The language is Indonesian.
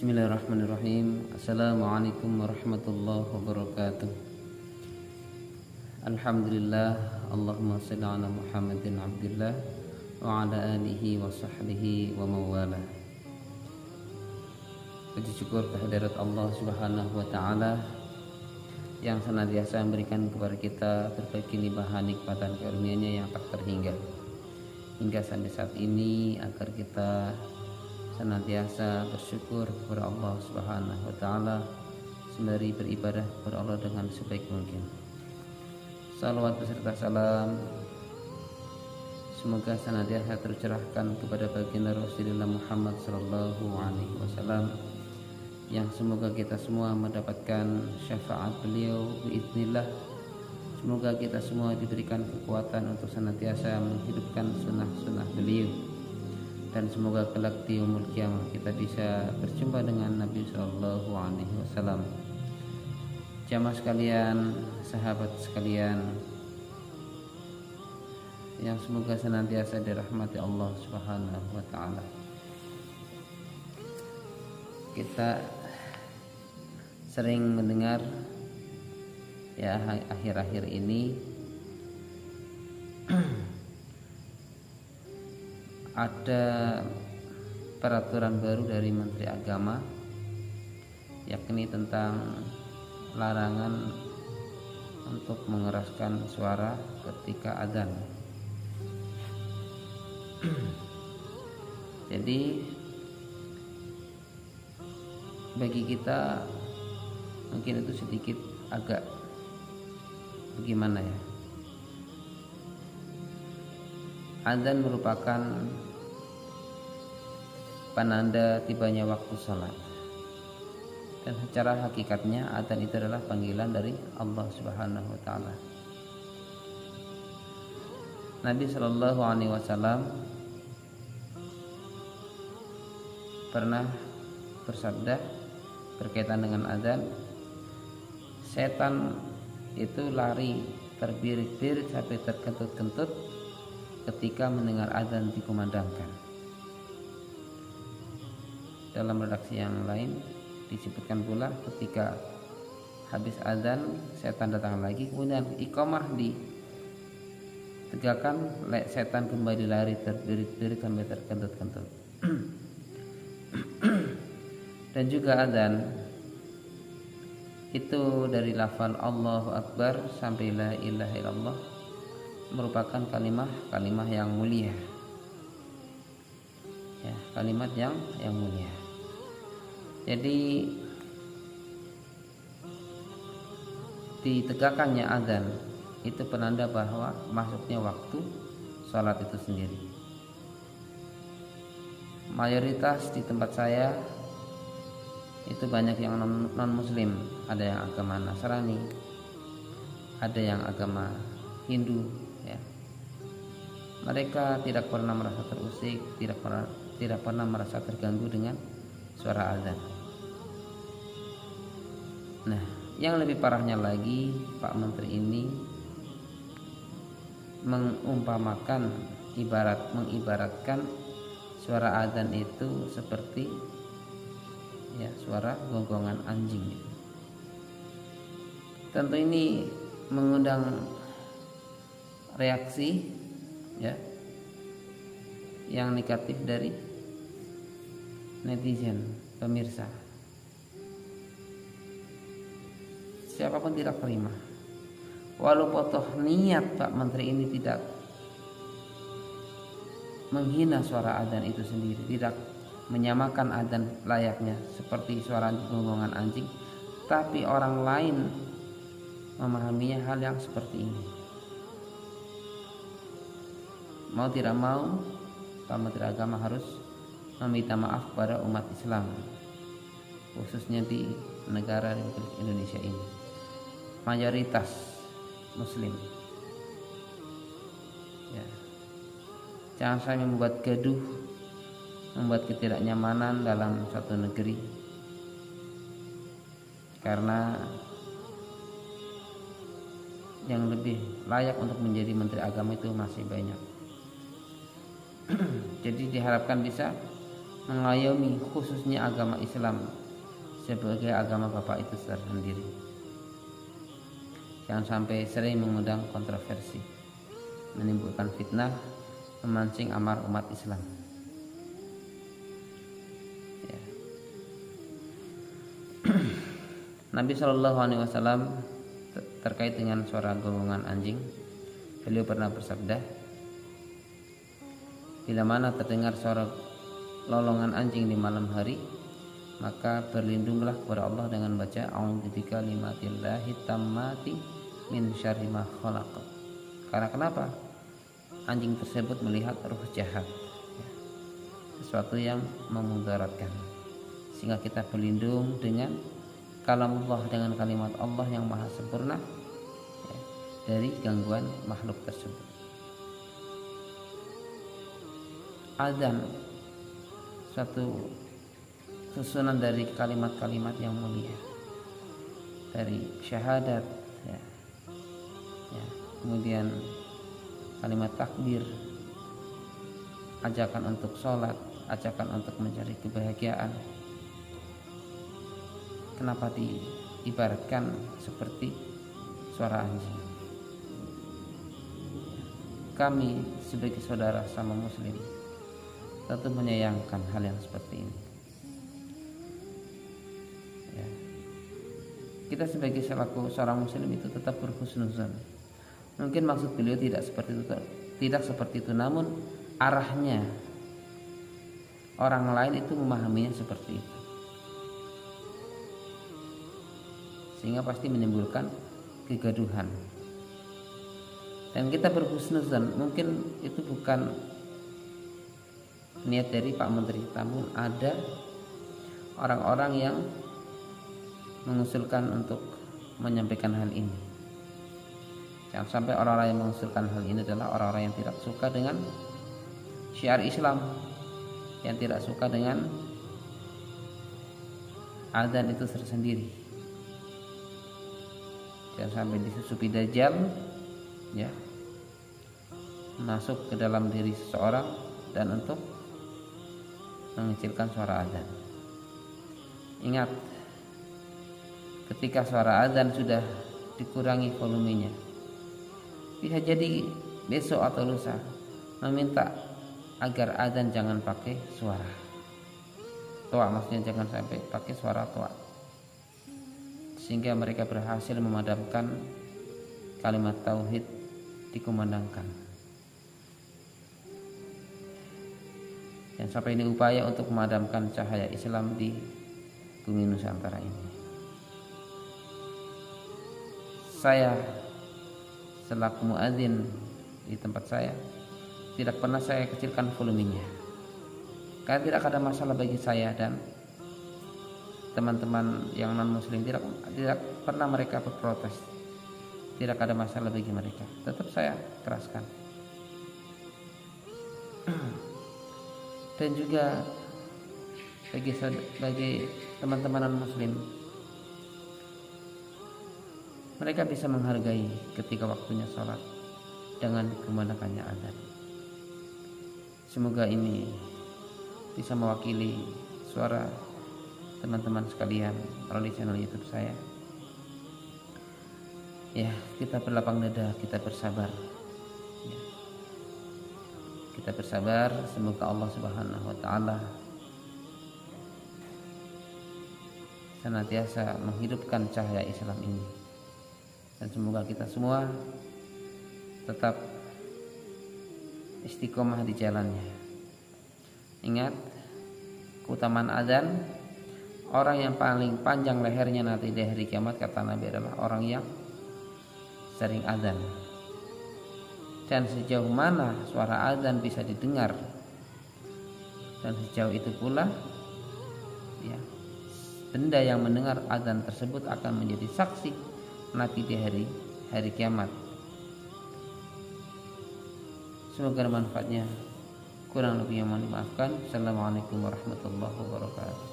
Bismillahirrahmanirrahim. Assalamualaikum warahmatullahi wabarakatuh. Alhamdulillah. Allahumma salli ala Muhammadin abdillah wa ala alihi wa sahbihi wa mawala. Puji syukur kehadirat Allah subhanahu wa ta'ala yang senantiasa memberikan kepada kita berbagai limpahan nikmatan karunia-Nya yang tak terhingga hingga sampai saat ini, agar kita senantiasa bersyukur kepada Allah Subhanahu wa taala sembari beribadah kepada Allah dengan sebaik mungkin. Salawat beserta salam semoga senantiasa tercurahkan kepada baginda Rasulullah Muhammad sallallahu alaihi wasallam, yang semoga kita semua mendapatkan syafaat beliau biiznillah. Semoga kita semua diberikan kekuatan untuk senantiasa menghidupkan sunnah-sunnah beliau, dan semoga kelak di yaumul qiyamah kita bisa berjumpa dengan Nabi sallallahu alaihi wasallam. Jamaah sekalian, sahabat sekalian, yang semoga senantiasa dirahmati Allah Subhanahu wa taala. Kita sering mendengar ya akhir-akhir ini ada peraturan baru dari Menteri Agama, yakni tentang larangan untuk mengeraskan suara ketika adzan. Jadi bagi kita mungkin itu sedikit agak bagaimana ya. Adzan merupakan penanda tibanya waktu sholat, dan secara hakikatnya adzan itu adalah panggilan dari Allah Subhanahu wa taala. Nabi Shallallahu alaihi wasallam pernah bersabda berkaitan dengan adzan, setan itu lari terbirit-birit sampai terkentut-kentut ketika mendengar adzan dikumandangkan. Dalam redaksi yang lain disebutkan pula ketika habis adzan setan datang lagi, kemudian iqamah ditegakkan, setan kembali lari terbirit-birit sampai terkentut-kentut. Dan juga adzan itu dari lafal Allahu Akbar sampai la ilaha illallah merupakan kalimat yang mulia. Ya, kalimat yang mulia. Jadi ditegakkannya adzan itu penanda bahwa masuknya waktu sholat itu sendiri. Mayoritas di tempat saya itu banyak yang non muslim, ada yang agama Nasrani, ada yang agama Hindu ya. Mereka tidak pernah merasa terusik, tidak pernah merasa terganggu dengan suara azan. Nah, yang lebih parahnya lagi, Pak Menteri ini mengibaratkan suara azan itu seperti ya suara gonggongan anjing. Tentu ini mengundang reaksi ya yang negatif dari netizen, pemirsa. Siapapun tidak terima. Walaupun toh niat Pak Menteri ini tidak menghina suara adzan itu sendiri, tidak menyamakan adzan layaknya seperti suara gonggongan anjing, tapi orang lain memahaminya hal yang seperti ini. Mau tidak mau, Pak Menteri Agama harus meminta maaf kepada umat Islam, khususnya di negara Republik Indonesia ini, mayoritas Muslim. Ya. Jangan sampai membuat gaduh, membuat ketidaknyamanan dalam suatu negeri, karena yang lebih layak untuk menjadi Menteri Agama itu masih banyak. Jadi diharapkan bisa mengayomi khususnya agama Islam sebagai agama Bapak itu tersendiri. Jangan sampai sering mengundang kontroversi, menimbulkan fitnah, memancing amar umat Islam. Ya. Nabi Shallallahu Alaihi Wasallam terkait dengan suara gongongan anjing, beliau pernah bersabda, bila mana terdengar suara lolongan anjing di malam hari, maka berlindunglah kepada Allah dengan baca a'udzu bikalimatillahi tammati min syarri ma khalaq. Karena kenapa? Anjing tersebut melihat ruh jahat, sesuatu yang memudaratkan, sehingga kita berlindung dengan kalamullah, dengan kalimat Allah yang maha sempurna, dari gangguan makhluk tersebut. Adzan suatu susunan dari kalimat-kalimat yang mulia, dari syahadat, kemudian kalimat takbir, ajakan untuk sholat, ajakan untuk mencari kebahagiaan. Kenapa diibaratkan seperti suara anjing? Kami sebagai saudara sama muslim tentu menyayangkan hal yang seperti ini. Ya. Kita sebagai seorang muslim itu tetap berhusnuzon. Mungkin maksud beliau tidak seperti itu, namun arahnya orang lain itu memahaminya seperti itu, sehingga pasti menimbulkan kegaduhan. Dan kita berhusnuzon, mungkin itu bukan niat dari Pak Menteri, namun ada orang-orang yang mengusulkan untuk menyampaikan hal ini. Jangan sampai orang-orang yang mengusulkan hal ini adalah orang-orang yang tidak suka dengan syiar Islam, yang tidak suka dengan adzan itu tersendiri. Jangan sampai disusupi dajjal, ya, masuk ke dalam diri seseorang dan untuk mengecilkan suara adzan. Ingat, ketika suara adzan sudah dikurangi volumenya, bisa jadi besok atau lusa meminta agar adzan jangan pakai suara toa, maksudnya jangan sampai pakai suara toa, sehingga mereka berhasil memadamkan kalimat tauhid dikumandangkan. Dan sampai ini upaya untuk memadamkan cahaya Islam di bumi Nusantara ini. Saya selaku muadzin di tempat saya tidak pernah saya kecilkan volumenya, karena tidak ada masalah bagi saya dan teman-teman yang non muslim, tidak pernah mereka berprotes, tidak ada masalah bagi mereka, tetap saya keraskan. Dan juga bagi teman-teman non muslim, mereka bisa menghargai ketika waktunya sholat dengan dikumandangkannya adzan. Semoga ini bisa mewakili suara teman-teman sekalian melalui channel YouTube saya. Ya, kita berlapang dada, kita bersabar. Ya. Kita bersabar, semoga Allah Subhanahu wa taala senantiasa menghidupkan cahaya Islam ini. Dan semoga kita semua tetap istiqomah di jalannya. Ingat, keutamaan adzan, orang yang paling panjang lehernya nanti di hari kiamat, kata Nabi, adalah orang yang sering adzan. Dan sejauh mana suara adzan bisa didengar, dan sejauh itu pula, ya, benda yang mendengar adzan tersebut akan menjadi saksi nanti di hari kiamat. Semoga manfaatnya. Kurang lebih yang mohon dimaafkan. Assalamualaikum warahmatullahi wabarakatuh.